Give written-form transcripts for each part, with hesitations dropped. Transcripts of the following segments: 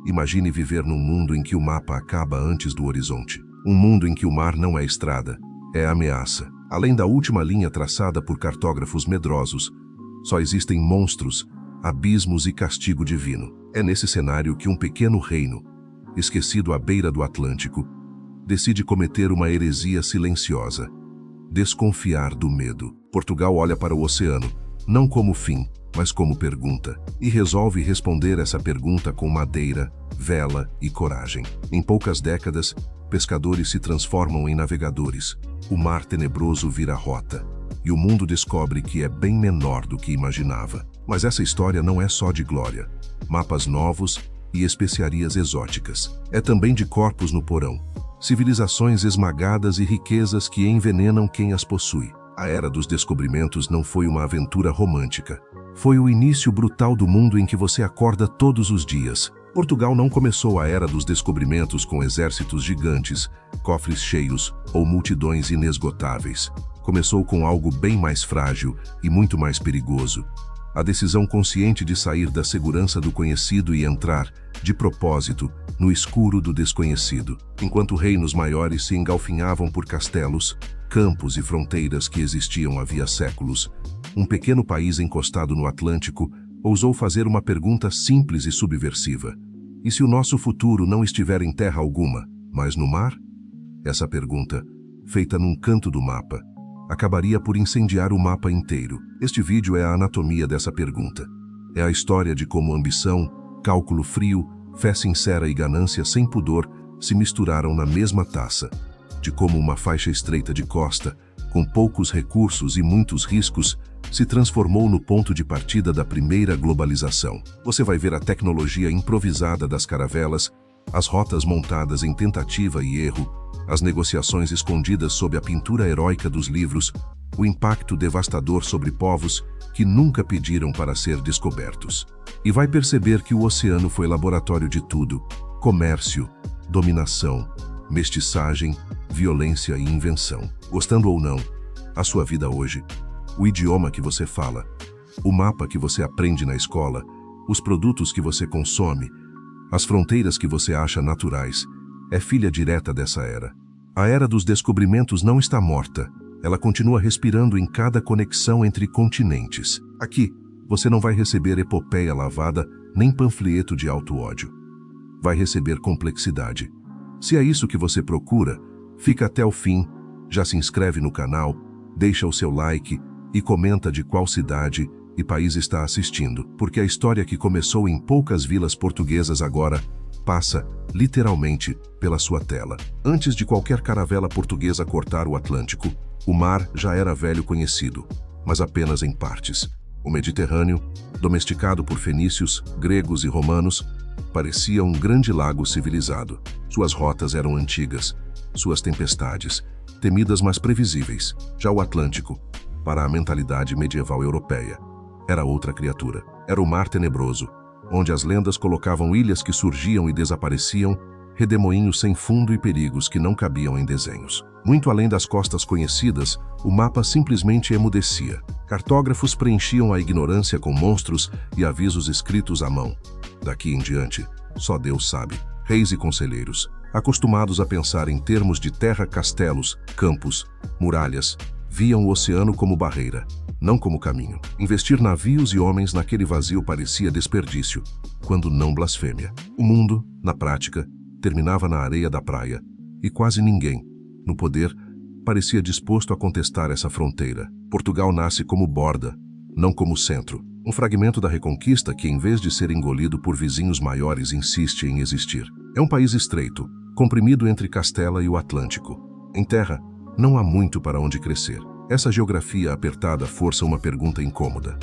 Imagine viver num mundo em que o mapa acaba antes do horizonte. Um mundo em que o mar não é estrada, é ameaça. Além da última linha traçada por cartógrafos medrosos, só existem monstros, abismos e castigo divino. É nesse cenário que um pequeno reino, esquecido à beira do Atlântico, decide cometer uma heresia silenciosa: desconfiar do medo. Portugal olha para o oceano, não como fim, mas como pergunta, e resolve responder essa pergunta com madeira, vela e coragem. Em poucas décadas, pescadores se transformam em navegadores, o mar tenebroso vira rota, e o mundo descobre que é bem menor do que imaginava. Mas essa história não é só de glória, mapas novos e especiarias exóticas. É também de corpos no porão, civilizações esmagadas e riquezas que envenenam quem as possui. A Era dos Descobrimentos não foi uma aventura romântica. Foi o início brutal do mundo em que você acorda todos os dias. Portugal não começou a Era dos Descobrimentos com exércitos gigantes, cofres cheios ou multidões inesgotáveis. Começou com algo bem mais frágil e muito mais perigoso: a decisão consciente de sair da segurança do conhecido e entrar, de propósito, no escuro do desconhecido. Enquanto reinos maiores se engalfinhavam por castelos, campos e fronteiras que existiam havia séculos, um pequeno país encostado no Atlântico ousou fazer uma pergunta simples e subversiva: e se o nosso futuro não estiver em terra alguma, mas no mar? Essa pergunta, feita num canto do mapa, acabaria por incendiar o mapa inteiro. Este vídeo é a anatomia dessa pergunta. É a história de como ambição, cálculo frio, fé sincera e ganância sem pudor se misturaram na mesma taça. De como uma faixa estreita de costa, com poucos recursos e muitos riscos, se transformou no ponto de partida da primeira globalização. Você vai ver a tecnologia improvisada das caravelas, as rotas montadas em tentativa e erro, as negociações escondidas sob a pintura heróica dos livros, o impacto devastador sobre povos que nunca pediram para ser descobertos. E vai perceber que o oceano foi laboratório de tudo: comércio, dominação, mestiçagem, violência e invenção. Gostando ou não, a sua vida hoje, o idioma que você fala, o mapa que você aprende na escola, os produtos que você consome, as fronteiras que você acha naturais, é filha direta dessa era. A Era dos Descobrimentos não está morta, ela continua respirando em cada conexão entre continentes. Aqui, você não vai receber epopeia lavada nem panfleto de alto ódio. Vai receber complexidade. Se é isso que você procura, fica até o fim, já se inscreve no canal, deixa o seu like e comenta de qual cidade e país está assistindo, porque a história que começou em poucas vilas portuguesas agora passa, literalmente, pela sua tela. Antes de qualquer caravela portuguesa cortar o Atlântico, o mar já era velho conhecido, mas apenas em partes. O Mediterrâneo, domesticado por fenícios, gregos e romanos, parecia um grande lago civilizado. Suas rotas eram antigas, suas tempestades, temidas mas previsíveis. Já o Atlântico, para a mentalidade medieval europeia, era outra criatura. Era o mar tenebroso, onde as lendas colocavam ilhas que surgiam e desapareciam, redemoinhos sem fundo e perigos que não cabiam em desenhos. Muito além das costas conhecidas, o mapa simplesmente emudecia. Cartógrafos preenchiam a ignorância com monstros e avisos escritos à mão. Daqui em diante, só Deus sabe. Reis e conselheiros, acostumados a pensar em termos de terra, castelos, campos, muralhas, viam o oceano como barreira, não como caminho. Investir navios e homens naquele vazio parecia desperdício, quando não blasfêmia. O mundo, na prática, terminava na areia da praia, e quase ninguém, no poder, parecia disposto a contestar essa fronteira. Portugal nasce como borda, não como centro. Um fragmento da Reconquista que, em vez de ser engolido por vizinhos maiores, insiste em existir. É um país estreito, comprimido entre Castela e o Atlântico. Em terra, não há muito para onde crescer. Essa geografia apertada força uma pergunta incômoda.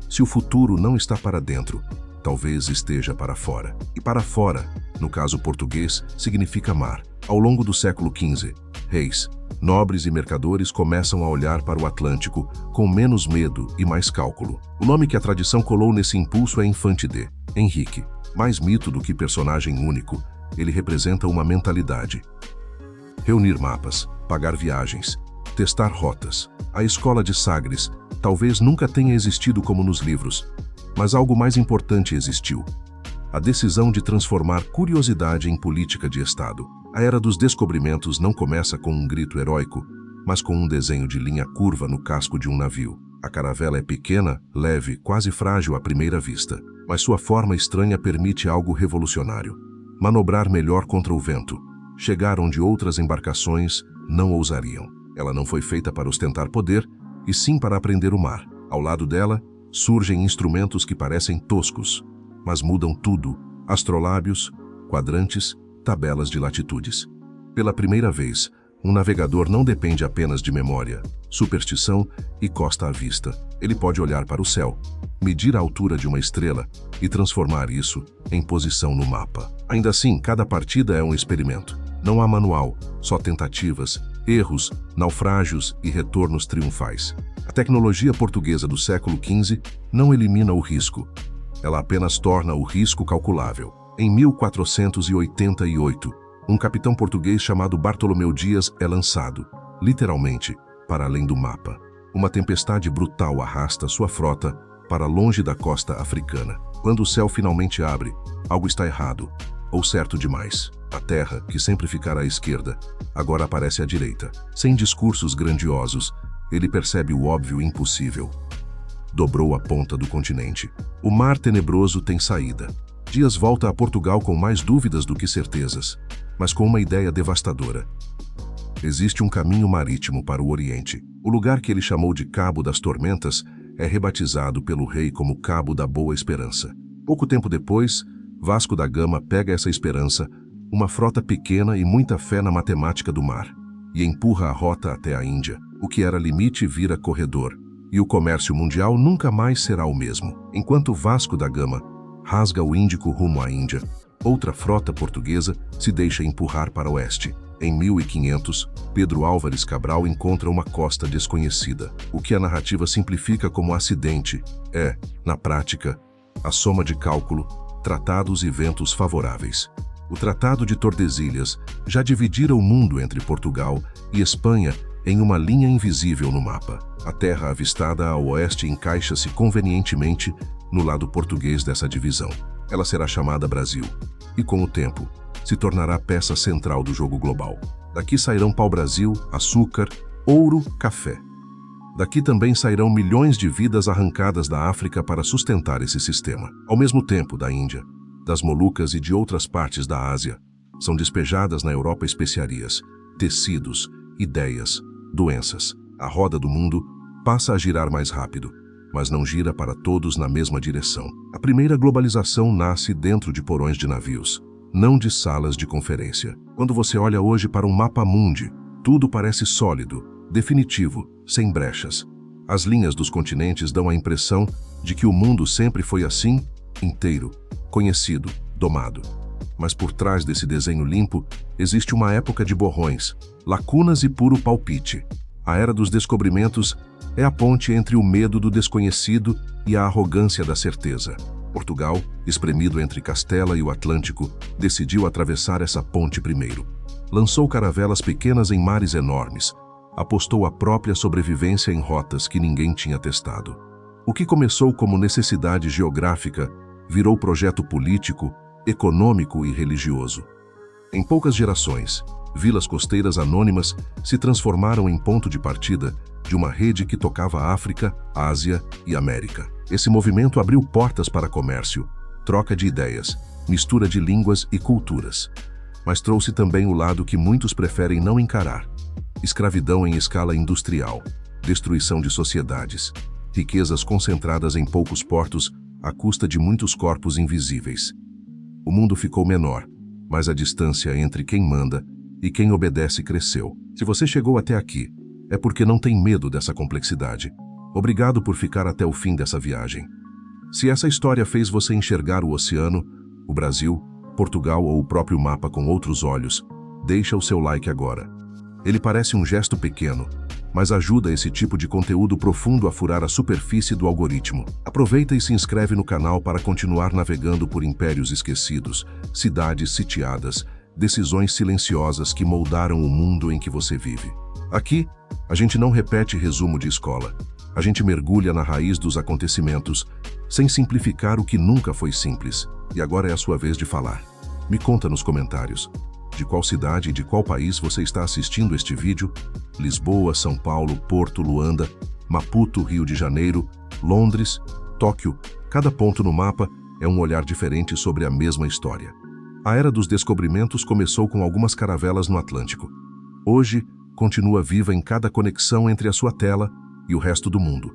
Se o futuro não está para dentro, talvez esteja para fora. E para fora, no caso português, significa mar. Ao longo do século XV, reis, nobres e mercadores começam a olhar para o Atlântico com menos medo e mais cálculo. O nome que a tradição colou nesse impulso é Infante D. Henrique. Mais mito do que personagem único, ele representa uma mentalidade. Reunir mapas, pagar viagens, testar rotas. A escola de Sagres talvez nunca tenha existido como nos livros, mas algo mais importante existiu: a decisão de transformar curiosidade em política de Estado. A era dos descobrimentos não começa com um grito heróico, mas com um desenho de linha curva no casco de um navio. A caravela é pequena, leve, quase frágil à primeira vista, mas sua forma estranha permite algo revolucionário: manobrar melhor contra o vento, chegar onde outras embarcações não ousariam. Ela não foi feita para ostentar poder, e sim para aprender o mar. Ao lado dela, surgem instrumentos que parecem toscos, mas mudam tudo: astrolábios, quadrantes, tabelas de latitudes. Pela primeira vez, um navegador não depende apenas de memória, superstição e costa à vista. Ele pode olhar para o céu, medir a altura de uma estrela e transformar isso em posição no mapa. Ainda assim, cada partida é um experimento. Não há manual, só tentativas, erros, naufrágios e retornos triunfais. A tecnologia portuguesa do século XV não elimina o risco. Ela apenas torna o risco calculável. Em 1488, um capitão português chamado Bartolomeu Dias é lançado, literalmente, para além do mapa. Uma tempestade brutal arrasta sua frota para longe da costa africana. Quando o céu finalmente abre, algo está errado, ou certo demais. A terra, que sempre ficara à esquerda, agora aparece à direita. Sem discursos grandiosos, ele percebe o óbvio e impossível. Dobrou a ponta do continente. O mar tenebroso tem saída. Dias volta a Portugal com mais dúvidas do que certezas, mas com uma ideia devastadora. Existe um caminho marítimo para o Oriente. O lugar que ele chamou de Cabo das Tormentas é rebatizado pelo rei como Cabo da Boa Esperança. Pouco tempo depois, Vasco da Gama pega essa esperança, uma frota pequena e muita fé na matemática do mar, e empurra a rota até a Índia. O que era limite vira corredor, e o comércio mundial nunca mais será o mesmo. Enquanto Vasco da Gama rasga o Índico rumo à Índia, outra frota portuguesa se deixa empurrar para o oeste. Em 1500, Pedro Álvares Cabral encontra uma costa desconhecida. O que a narrativa simplifica como acidente é, na prática, a soma de cálculo, tratados e ventos favoráveis. O Tratado de Tordesilhas já dividira o mundo entre Portugal e Espanha em uma linha invisível no mapa. A terra avistada ao oeste encaixa-se convenientemente no lado português dessa divisão. Ela será chamada Brasil, e com o tempo, se tornará peça central do jogo global. Daqui sairão pau-brasil, açúcar, ouro, café. Daqui também sairão milhões de vidas arrancadas da África para sustentar esse sistema. Ao mesmo tempo, da Índia, das Molucas e de outras partes da Ásia, são despejadas na Europa especiarias, tecidos, ideias, doenças. A roda do mundo passa a girar mais rápido, mas não gira para todos na mesma direção. A primeira globalização nasce dentro de porões de navios, não de salas de conferência. Quando você olha hoje para um mapa mundi, tudo parece sólido, definitivo, sem brechas. As linhas dos continentes dão a impressão de que o mundo sempre foi assim, inteiro, conhecido, domado. Mas por trás desse desenho limpo, existe uma época de borrões, lacunas e puro palpite. A era dos descobrimentos é a ponte entre o medo do desconhecido e a arrogância da certeza. Portugal, espremido entre Castela e o Atlântico, decidiu atravessar essa ponte primeiro. Lançou caravelas pequenas em mares enormes, apostou a própria sobrevivência em rotas que ninguém tinha testado. O que começou como necessidade geográfica virou projeto político, econômico e religioso. Em poucas gerações, vilas costeiras anônimas se transformaram em ponto de partida de uma rede que tocava África, Ásia e América. Esse movimento abriu portas para comércio, troca de ideias, mistura de línguas e culturas. Mas trouxe também o lado que muitos preferem não encarar: escravidão em escala industrial, destruição de sociedades, riquezas concentradas em poucos portos à custa de muitos corpos invisíveis. O mundo ficou menor, mas a distância entre quem manda e quem obedece cresceu. Se você chegou até aqui, é porque não tem medo dessa complexidade. Obrigado por ficar até o fim dessa viagem. Se essa história fez você enxergar o oceano, o Brasil, Portugal ou o próprio mapa com outros olhos, deixa o seu like agora. Ele parece um gesto pequeno, mas ajuda esse tipo de conteúdo profundo a furar a superfície do algoritmo. Aproveita e se inscreve no canal para continuar navegando por impérios esquecidos, cidades sitiadas, decisões silenciosas que moldaram o mundo em que você vive. Aqui, a gente não repete resumo de escola. A gente mergulha na raiz dos acontecimentos, sem simplificar o que nunca foi simples. E agora é a sua vez de falar. Me conta nos comentários. De qual cidade e de qual país você está assistindo este vídeo? Lisboa, São Paulo, Porto, Luanda, Maputo, Rio de Janeiro, Londres, Tóquio. Cada ponto no mapa é um olhar diferente sobre a mesma história. A era dos descobrimentos começou com algumas caravelas no Atlântico. Hoje, continua viva em cada conexão entre a sua tela e o resto do mundo.